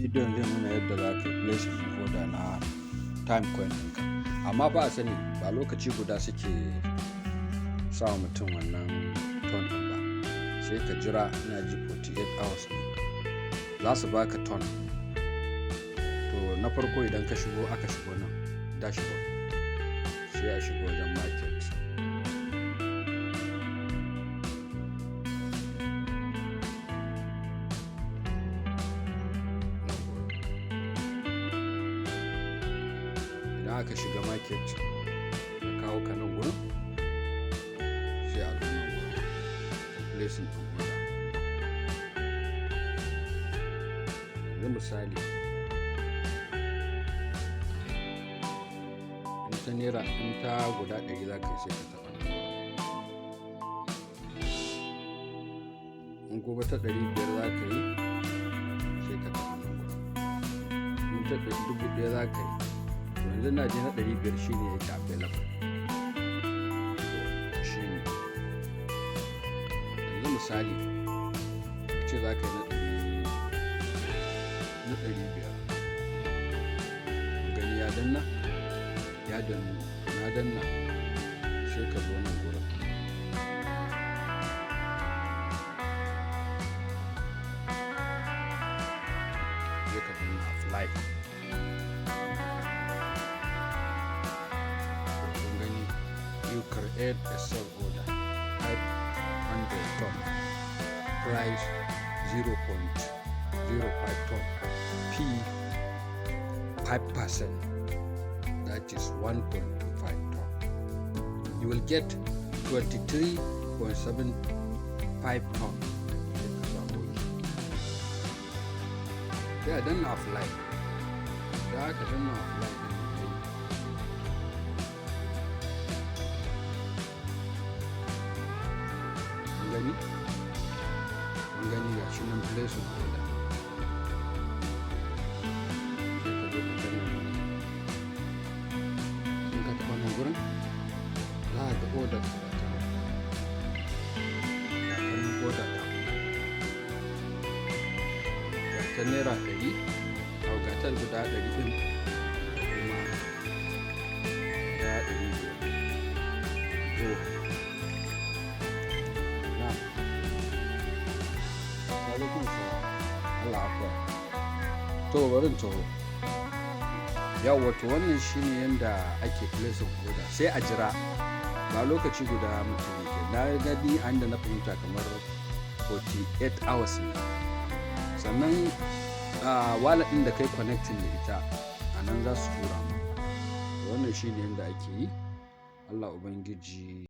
bidiyon zai nuna yadda za ka yi placing ɗin order na Timecoin ɗinka, amma ba a sani ba lokaci guda suke sa mutum wannan ton ɗin ba, sai ka jira ina ji 48 hours ne za su baka ton. To na farko idan ka shigo aka shigo nan dashboard, sai a shigo wajen market, idan aka shiga market ya kawo ka nan gurin sai a zo nan gurin placing ɗin order. Yanzu misali ta naira in ta guda 100 za ka yi sai ka taɓa nan, in kuma ta 500 za ka yi sai ka taɓa nan gurin, in ta 1000 za ka yi to yanzu na je na 500 shi ne yake available. To shi ne yanzu misali ce za ka yi na 500 gani ya danna ya dannu, na danna sai ka zo nan gurin sai ka danna apply. Kun gani you create a sell order 500 ton, price 0.05 ton, P 5%, that is 1.25 ton. You will get 23.75 ton. Yeah, then apply. Yeah, then apply. Gani ga shi nan place of order. Gurin za a ga order ta order ta naira 100 a gatar guda 100 din kuma ya 500. Na alaikum salam, Allah akbar. To barin to yawa, to wannan shine yanda ake place order, sai a jira ba lokaci guda mutum yake. Na gadi an da na fahimta kamar 48 hours ne, sannan wallet din da kai connecting da ita a nan za su tura mu. Wannan shine yanda ake yi. Allah ubangiji